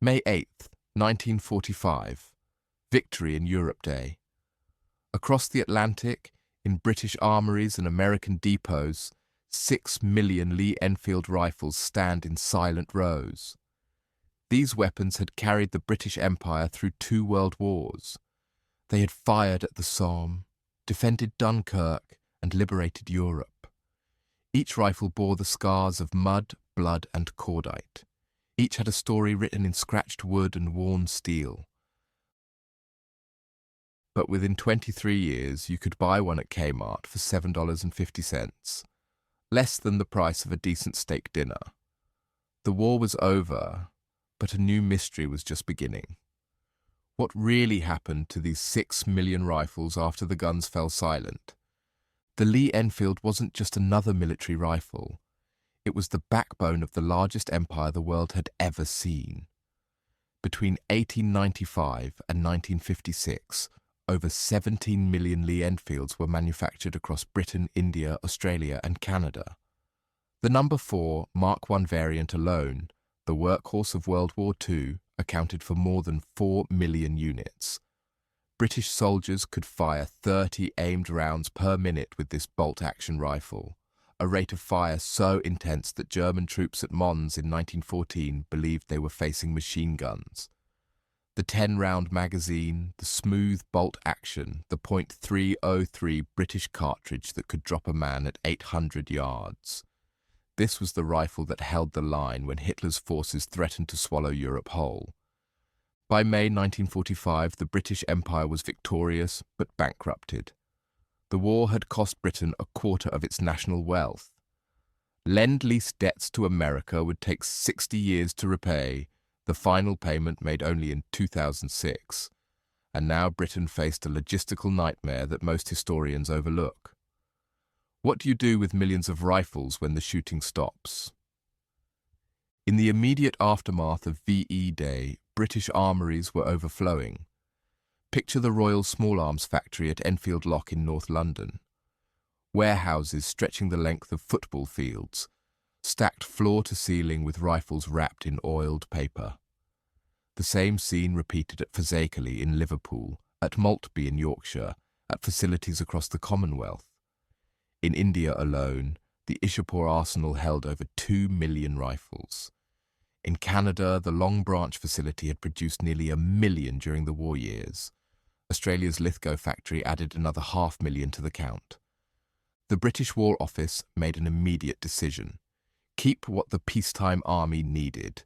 May 8th, 1945. Victory in Europe Day. Across the Atlantic, in British armories and American depots, 6 million Lee-Enfield rifles stand in silent rows. These weapons had carried the British Empire through 2 world wars. They had fired at the Somme, defended Dunkirk, and liberated Europe. Each rifle bore the scars of mud, blood, and cordite. Each had a story written in scratched wood and worn steel. But within 23 years, you could buy one at Kmart for $7.50, less than the price of a decent steak dinner. The war was over, but a new mystery was just beginning. What really happened to these 6 million rifles after the guns fell silent? The Lee-Enfield wasn't just another military rifle. It was the backbone of the largest empire the world had ever seen. Between 1895 and 1956, over 17 million Lee-Enfields were manufactured across Britain, India, Australia, and Canada. The number 4 Mark I variant alone, the workhorse of World War II, accounted for more than 4 million units. British soldiers could fire 30 aimed rounds per minute with this bolt-action rifle, a rate of fire so intense that German troops at Mons in 1914 believed they were facing machine guns. The 10-round magazine, the smooth bolt action, the .303 British cartridge that could drop a man at 800 yards. This was the rifle that held the line when Hitler's forces threatened to swallow Europe whole. By May 1945, the British Empire was victorious but bankrupted. The war had cost Britain a quarter of its national wealth. Lend-lease debts to America would take 60 years to repay, the final payment made only in 2006. And now Britain faced a logistical nightmare that most historians overlook. What do you do with millions of rifles when the shooting stops? In the immediate aftermath of VE Day, British armories were overflowing. Picture the Royal Small Arms Factory at Enfield Lock in North London. Warehouses stretching the length of football fields, stacked floor to ceiling with rifles wrapped in oiled paper. The same scene repeated at Fazakerley in Liverpool, at Maltby in Yorkshire, at facilities across the Commonwealth. In India alone, the Ishapur arsenal held over 2 million rifles. In Canada, the Long Branch facility had produced nearly 1 million during the war years. Australia's Lithgow factory added another 500,000 to the count. The British War Office made an immediate decision. Keep what the peacetime army needed.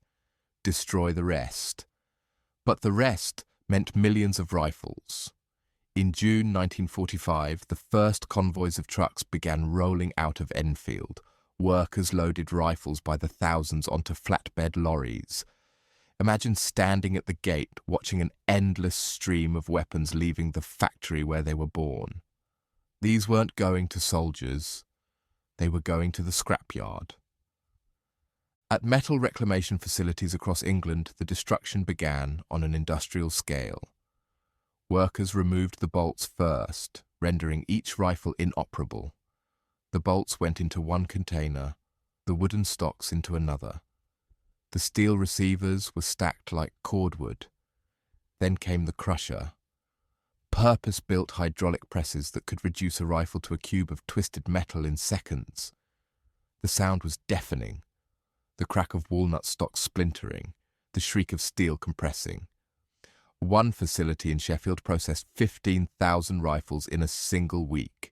Destroy the rest. But the rest meant millions of rifles. In June 1945, the first convoys of trucks began rolling out of Enfield. Workers loaded rifles by the thousands onto flatbed lorries. Imagine standing at the gate watching an endless stream of weapons leaving the factory where they were born. These weren't going to soldiers. They were going to the scrapyard. At metal reclamation facilities across England, the destruction began on an industrial scale. Workers removed the bolts first, rendering each rifle inoperable. The bolts went into one container, the wooden stocks into another. The steel receivers were stacked like cordwood. Then came the crusher. Purpose-built hydraulic presses that could reduce a rifle to a cube of twisted metal in seconds. The sound was deafening. The crack of walnut stock splintering, the shriek of steel compressing. One facility in Sheffield processed 15,000 rifles in a single week.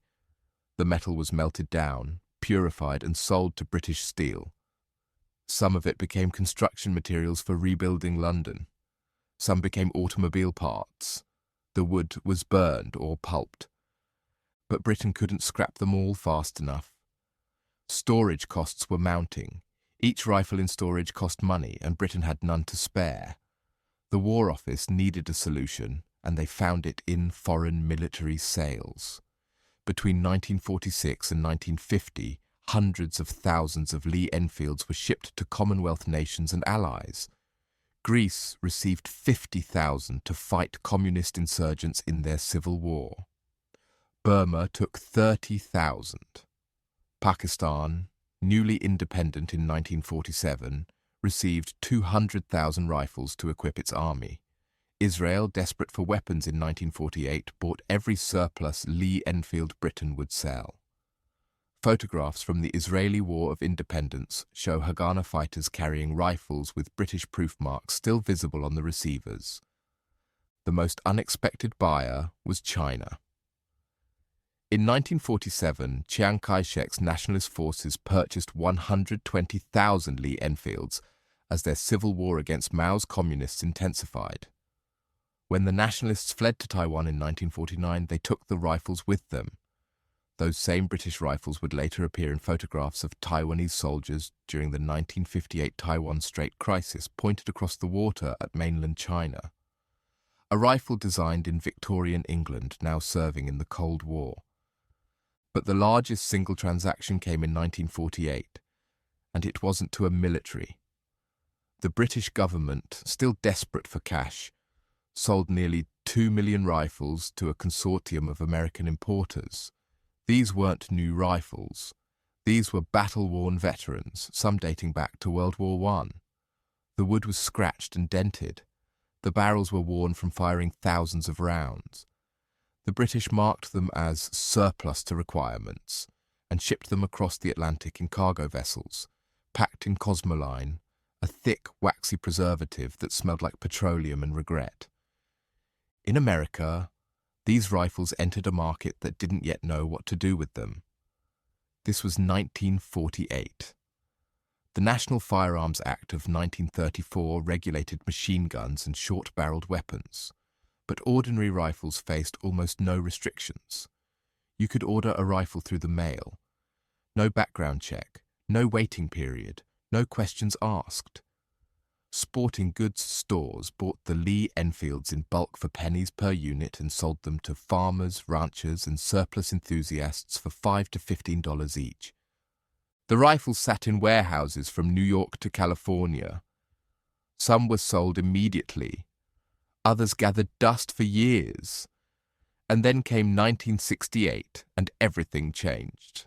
The metal was melted down, purified and sold to British Steel. Some of it became construction materials for rebuilding London. Some became automobile parts. The wood was burned or pulped. But Britain couldn't scrap them all fast enough. Storage costs were mounting. Each rifle in storage cost money, and Britain had none to spare. The War Office needed a solution, and they found it in foreign military sales. Between 1946 and 1950, hundreds of thousands of Lee-Enfields were shipped to Commonwealth nations and allies. Greece received 50,000 to fight communist insurgents in their civil war. Burma took 30,000. Pakistan, newly independent in 1947, received 200,000 rifles to equip its army. Israel, desperate for weapons in 1948, bought every surplus Lee-Enfield Britain would sell. Photographs from the Israeli War of Independence show Haganah fighters carrying rifles with British proof marks still visible on the receivers. The most unexpected buyer was China. In 1947, Chiang Kai-shek's nationalist forces purchased 120,000 Lee-Enfields as their civil war against Mao's communists intensified. When the nationalists fled to Taiwan in 1949, they took the rifles with them. Those same British rifles would later appear in photographs of Taiwanese soldiers during the 1958 Taiwan Strait crisis pointed across the water at mainland China. A rifle designed in Victorian England, now serving in the Cold War. But the largest single transaction came in 1948, and it wasn't to a military. The British government, still desperate for cash, sold nearly 2 million rifles to a consortium of American importers. These weren't new rifles. These were battle-worn veterans, some dating back to World War I. The wood was scratched and dented. The barrels were worn from firing thousands of rounds. The British marked them as surplus to requirements and shipped them across the Atlantic in cargo vessels, packed in Cosmoline, a thick, waxy preservative that smelled like petroleum and regret. In America, these rifles entered a market that didn't yet know what to do with them. This was 1948. The National Firearms Act of 1934 regulated machine guns and short-barreled weapons, but ordinary rifles faced almost no restrictions. You could order a rifle through the mail. No background check, no waiting period, no questions asked. Sporting goods stores bought the Lee-Enfields in bulk for pennies per unit and sold them to farmers, ranchers, and surplus enthusiasts for $5 to $15 each. The rifles sat in warehouses from New York to California. Some were sold immediately. Others gathered dust for years. And then came 1968, and everything changed.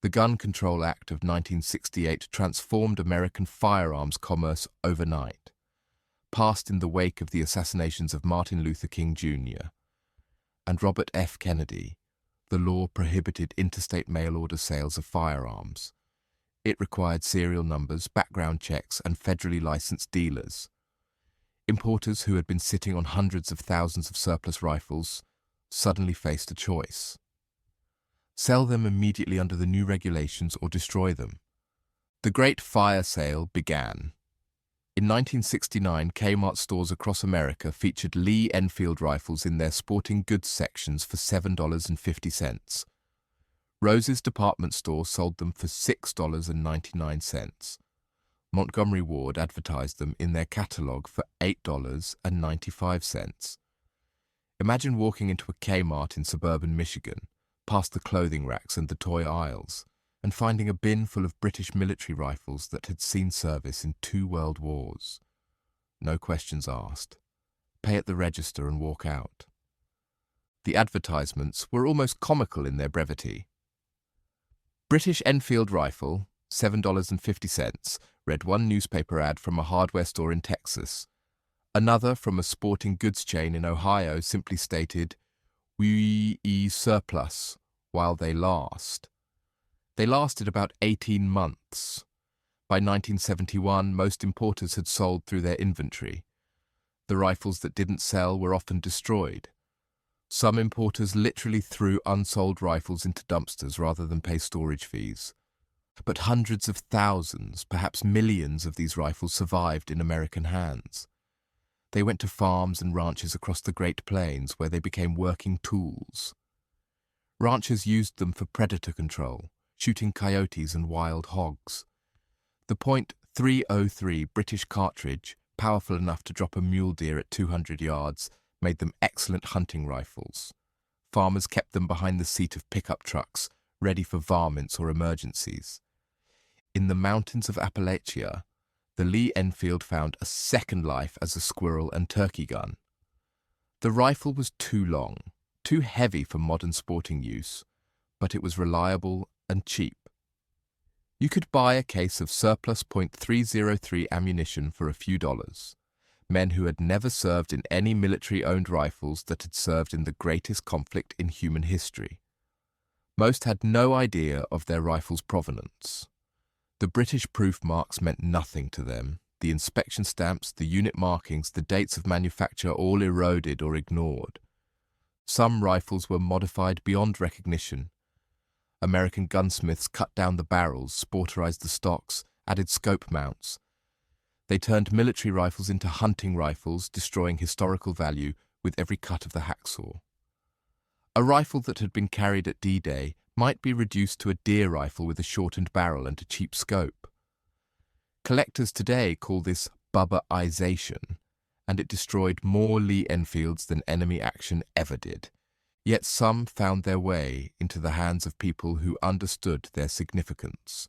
The Gun Control Act of 1968 transformed American firearms commerce overnight. Passed in the wake of the assassinations of Martin Luther King Jr. and Robert F. Kennedy, the law prohibited interstate mail-order sales of firearms. It required serial numbers, background checks, and federally licensed dealers. Importers who had been sitting on hundreds of thousands of surplus rifles suddenly faced a choice. Sell them immediately under the new regulations or destroy them. The Great Fire Sale began. In 1969, Kmart stores across America featured Lee-Enfield rifles in their sporting goods sections for $7.50. Rose's department store sold them for $6.99. Montgomery Ward advertised them in their catalogue for $8.95. Imagine walking into a Kmart in suburban Michigan, past the clothing racks and the toy aisles, and finding a bin full of British military rifles that had seen service in 2 world wars. No questions asked. Pay at the register and walk out. The advertisements were almost comical in their brevity. British Enfield rifle, $7.50, read one newspaper ad from a hardware store in Texas. Another from a sporting goods chain in Ohio simply stated, "We surplus while they last." They lasted about 18 months. By 1971, most importers had sold through their inventory. The rifles that didn't sell were often destroyed. Some importers literally threw unsold rifles into dumpsters rather than pay storage fees. But hundreds of thousands, perhaps millions of these rifles survived in American hands. They went to farms and ranches across the Great Plains where they became working tools. Ranchers used them for predator control, shooting coyotes and wild hogs. The .303 British cartridge, powerful enough to drop a mule deer at 200 yards, made them excellent hunting rifles. Farmers kept them behind the seat of pickup trucks, ready for varmints or emergencies. In the mountains of Appalachia, the Lee-Enfield found a second life as a squirrel and turkey gun. The rifle was too long, too heavy for modern sporting use, but it was reliable and cheap. You could buy a case of surplus .303 ammunition for a few dollars. Men who had never served in any military-owned rifles that had served in the greatest conflict in human history. Most had no idea of their rifle's provenance. The British proof marks meant nothing to them. The inspection stamps, the unit markings, the dates of manufacture all eroded or ignored. Some rifles were modified beyond recognition. American gunsmiths cut down the barrels, sporterized the stocks, added scope mounts. They turned military rifles into hunting rifles, destroying historical value with every cut of the hacksaw. A rifle that had been carried at D-Day might be reduced to a deer rifle with a shortened barrel and a cheap scope. Collectors today call this Bubbaization, and it destroyed more Lee-Enfields than enemy action ever did. Yet some found their way into the hands of people who understood their significance.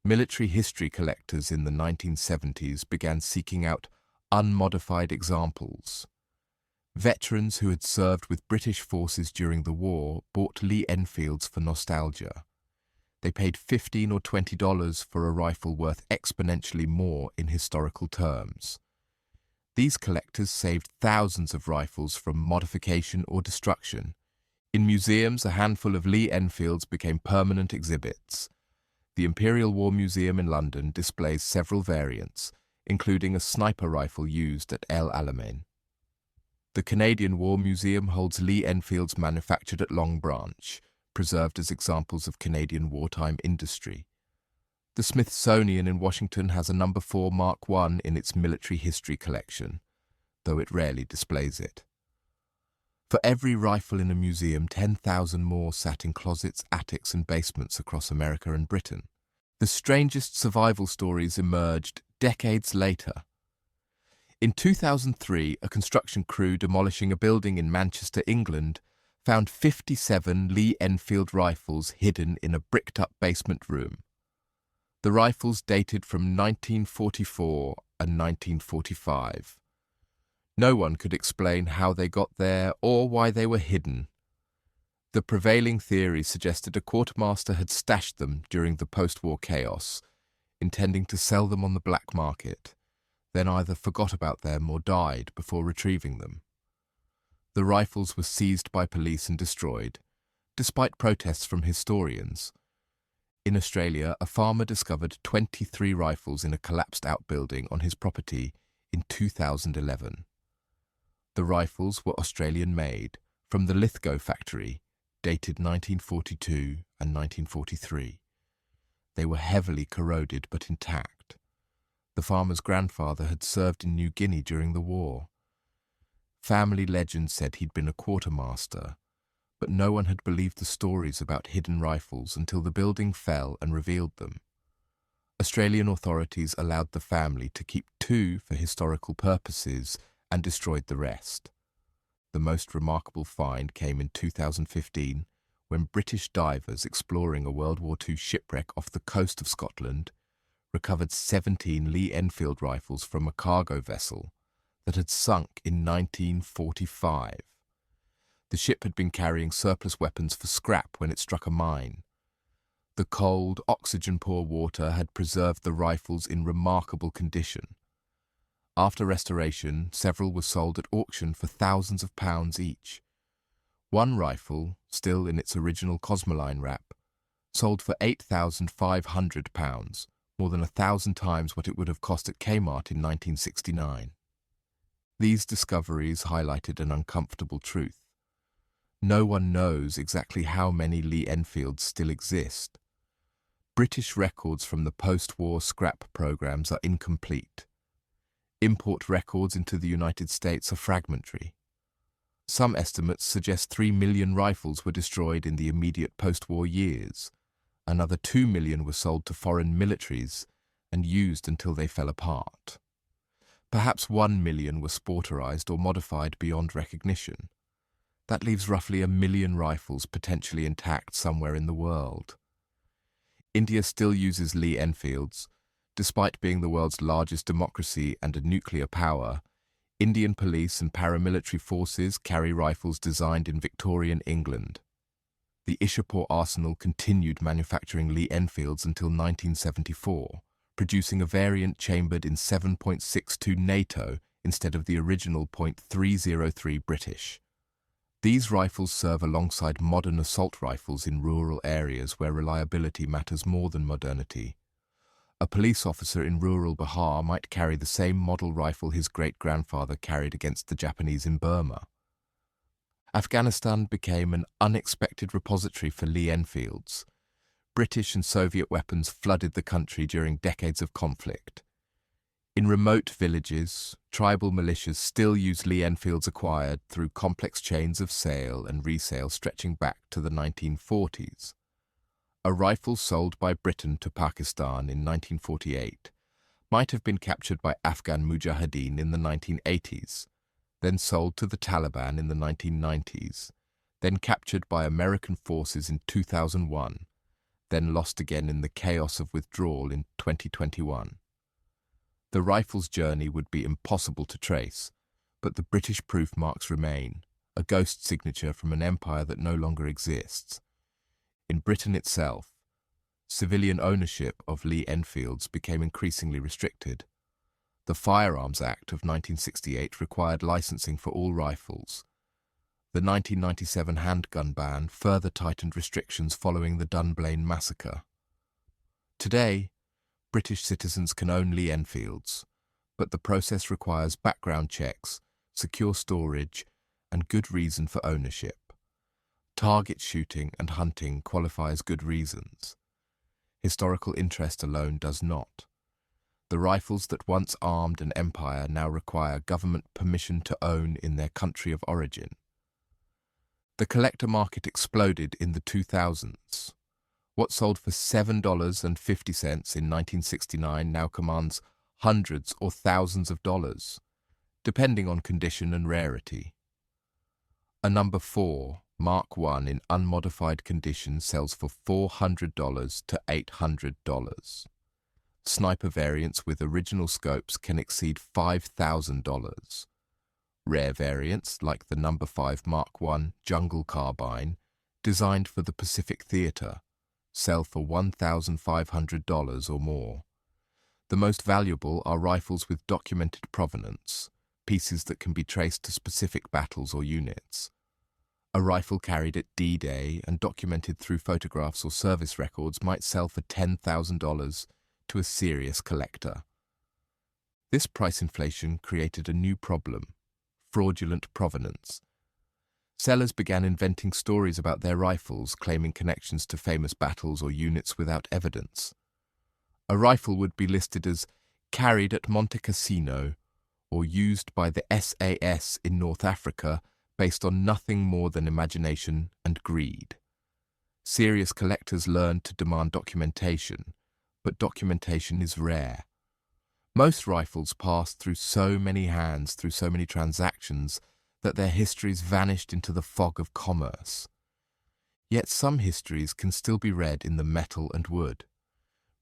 Military history collectors in the 1970s began seeking out unmodified examples. Veterans who had served with British forces during the war bought Lee-Enfields for nostalgia. They paid $15 or $20 for a rifle worth exponentially more in historical terms. These collectors saved thousands of rifles from modification or destruction. In museums, a handful of Lee-Enfields became permanent exhibits. The Imperial War Museum in London displays several variants, including a sniper rifle used at El Alamein. The Canadian War Museum holds Lee-Enfields manufactured at Long Branch, preserved as examples of Canadian wartime industry. The Smithsonian in Washington has a No. 4 Mark I in its military history collection, though it rarely displays it. For every rifle in a museum, 10,000 more sat in closets, attics, and basements across America and Britain. The strangest survival stories emerged decades later. In 2003, a construction crew demolishing a building in Manchester, England, found 57 Lee-Enfield rifles hidden in a bricked-up basement room. The rifles dated from 1944 and 1945. No one could explain how they got there or why they were hidden. The prevailing theory suggested a quartermaster had stashed them during the post-war chaos, intending to sell them on the black market, then either forgot about them or died before retrieving them. The rifles were seized by police and destroyed, despite protests from historians. In Australia, a farmer discovered 23 rifles in a collapsed outbuilding on his property in 2011. The rifles were Australian-made, from the Lithgow factory, dated 1942 and 1943. They were heavily corroded but intact. The farmer's grandfather had served in New Guinea during the war. Family legend said he'd been a quartermaster, but no one had believed the stories about hidden rifles until the building fell and revealed them. Australian authorities allowed the family to keep 2 for historical purposes and destroyed the rest. The most remarkable find came in 2015 when British divers exploring a World War II shipwreck off the coast of Scotland recovered 17 Lee-Enfield rifles from a cargo vessel that had sunk in 1945. The ship had been carrying surplus weapons for scrap when it struck a mine. The cold, oxygen-poor water had preserved the rifles in remarkable condition. After restoration, several were sold at auction for thousands of pounds each. One rifle, still in its original Cosmoline wrap, sold for £8,500, more than 1,000 times what it would have cost at Kmart in 1969. These discoveries highlighted an uncomfortable truth. No one knows exactly how many Lee-Enfields still exist. British records from the post-war scrap programs are incomplete. Import records into the United States are fragmentary. Some estimates suggest 3 million rifles were destroyed in the immediate post-war years. Another 2 million were sold to foreign militaries and used until they fell apart. Perhaps 1 million were sporterized or modified beyond recognition. That leaves roughly 1 million rifles potentially intact somewhere in the world. India still uses Lee-Enfields. Despite being the world's largest democracy and a nuclear power, Indian police and paramilitary forces carry rifles designed in Victorian England. the Ishapur arsenal continued manufacturing Lee-Enfields until 1974, producing a variant chambered in 7.62 NATO instead of the original .303 British. These rifles serve alongside modern assault rifles in rural areas where reliability matters more than modernity. A police officer in rural Bihar might carry the same model rifle his great-grandfather carried against the Japanese in Burma. Afghanistan became an unexpected repository for Lee-Enfields. British and Soviet weapons flooded the country during decades of conflict. In remote villages, tribal militias still use Lee-Enfields acquired through complex chains of sale and resale stretching back to the 1940s. A rifle sold by Britain to Pakistan in 1948 might have been captured by Afghan mujahideen in the 1980s, then sold to the Taliban in the 1990s, then captured by American forces in 2001, then lost again in the chaos of withdrawal in 2021. The rifle's journey would be impossible to trace, but the British proof marks remain, a ghost signature from an empire that no longer exists. In Britain itself, civilian ownership of Lee-Enfields became increasingly restricted. The Firearms Act of 1968 required licensing for all rifles. The 1997 handgun ban further tightened restrictions following the Dunblane massacre. Today, British citizens can own Lee-Enfields, but the process requires background checks, secure storage, and good reason for ownership. Target shooting and hunting qualify as good reasons. Historical interest alone does not. The rifles that once armed an empire now require government permission to own in their country of origin. The collector market exploded in the 2000s. What sold for $7.50 in 1969 now commands hundreds or thousands of dollars, depending on condition and rarity. A number 4 Mark I in unmodified condition sells for $400 to $800. Sniper variants with original scopes can exceed $5,000. Rare variants, like the number 5 Mark I Jungle Carbine, designed for the Pacific Theater, sell for $1,500 or more. The most valuable are rifles with documented provenance, pieces that can be traced to specific battles or units. A rifle carried at D-Day and documented through photographs or service records might sell for $10,000 to a serious collector. This price inflation created a new problem: fraudulent provenance. Sellers began inventing stories about their rifles, claiming connections to famous battles or units without evidence. A rifle would be listed as carried at Monte Cassino or used by the SAS in North Africa based on nothing more than imagination and greed. Serious collectors learned to demand documentation, but documentation is rare. Most rifles passed through so many hands, through so many transactions, that their histories vanished into the fog of commerce. Yet some histories can still be read in the metal and wood.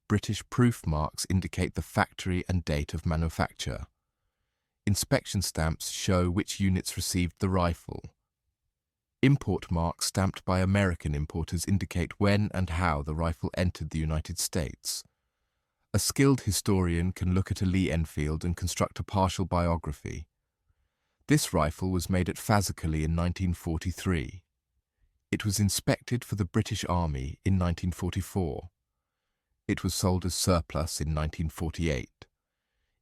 British proof marks indicate the factory and date of manufacture. Inspection stamps show which units received the rifle. Import marks stamped by American importers indicate when and how the rifle entered the United States. A skilled historian can look at a Lee-Enfield and construct a partial biography. This rifle was made at Fazakerley in 1943. It was inspected for the British Army in 1944. It was sold as surplus in 1948.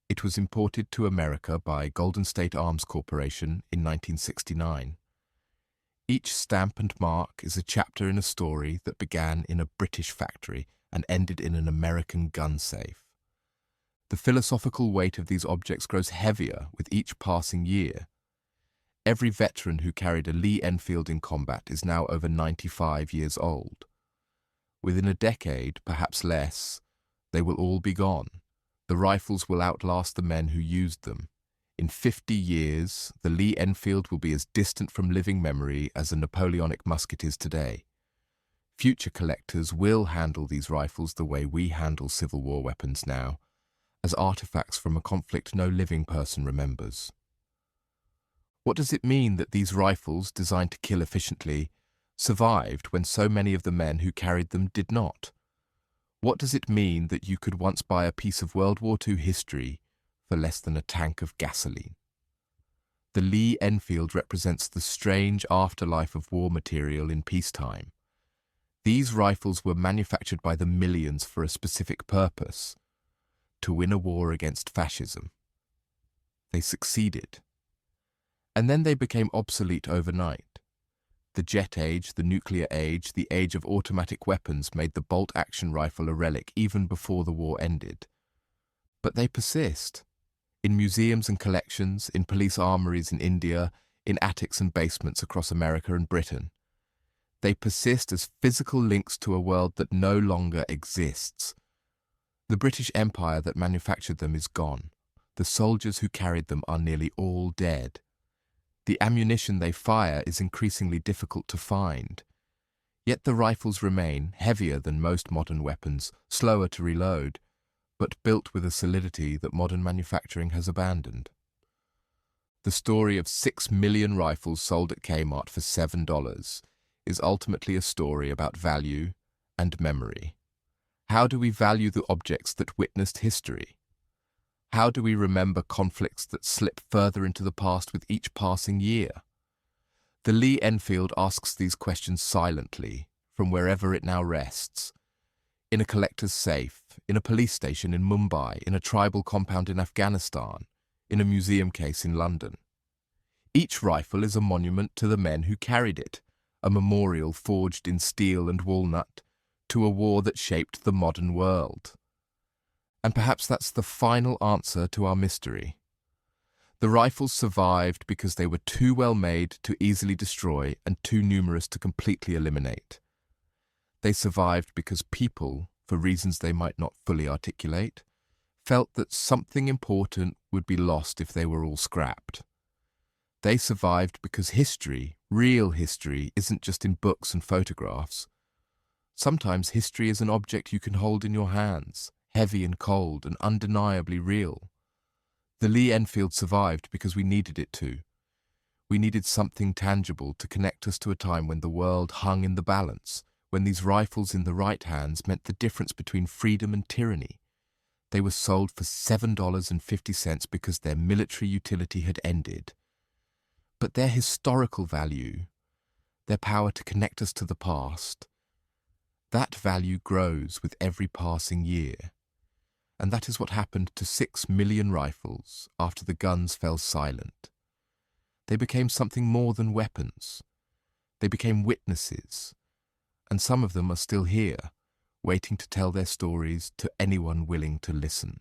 It was imported to America by Golden State Arms Corporation in 1969. Each stamp and mark is a chapter in a story that began in a British factory and ended in an American gun safe. The philosophical weight of these objects grows heavier with each passing year. Every veteran who carried a Lee-Enfield in combat is now over 95 years old. Within a decade, perhaps less, they will all be gone. The rifles will outlast the men who used them. In 50 years, the Lee-Enfield will be as distant from living memory as a Napoleonic musket is today. Future collectors will handle these rifles the way we handle Civil War weapons now, as artifacts from a conflict no living person remembers. What does it mean that these rifles, designed to kill efficiently, survived when so many of the men who carried them did not? What does it mean that you could once buy a piece of World War II history for less than a tank of gasoline? The Lee-Enfield represents the strange afterlife of war material in peacetime. These rifles were manufactured by the millions for a specific purpose: to win a war against fascism. They succeeded. And then they became obsolete overnight. The jet age, the nuclear age, the age of automatic weapons made the bolt-action rifle a relic even before the war ended. But they persist. In museums and collections, in police armories in India, in attics and basements across America and Britain. They persist as physical links to a world that no longer exists. The British Empire that manufactured them is gone. The soldiers who carried them are nearly all dead. The ammunition they fire is increasingly difficult to find. Yet the rifles remain, heavier than most modern weapons, slower to reload, but built with a solidity that modern manufacturing has abandoned. The story of 6 million rifles sold at Kmart for $7 is ultimately a story about value and memory. How do we value the objects that witnessed history? How do we remember conflicts that slip further into the past with each passing year? The Lee-Enfield asks these questions silently, from wherever it now rests. In a collector's safe, in a police station in Mumbai, in a tribal compound in Afghanistan, in a museum case in London. Each rifle is a monument to the men who carried it, a memorial forged in steel and walnut to a war that shaped the modern world. And perhaps that's the final answer to our mystery. The rifles survived because they were too well made to easily destroy and too numerous to completely eliminate. They survived because people, for reasons they might not fully articulate, felt that something important would be lost if they were all scrapped. They survived because history, real history, isn't just in books and photographs. Sometimes history is an object you can hold in your hands, heavy and cold and undeniably real. The Lee-Enfield survived because we needed it to. We needed something tangible to connect us to a time when the world hung in the balance, when these rifles in the right hands meant the difference between freedom and tyranny. They were sold for $7.50 because their military utility had ended. But their historical value, their power to connect us to the past, that value grows with every passing year. And that is what happened to 6 million rifles after the guns fell silent. They became something more than weapons. They became witnesses. And some of them are still here, waiting to tell their stories to anyone willing to listen.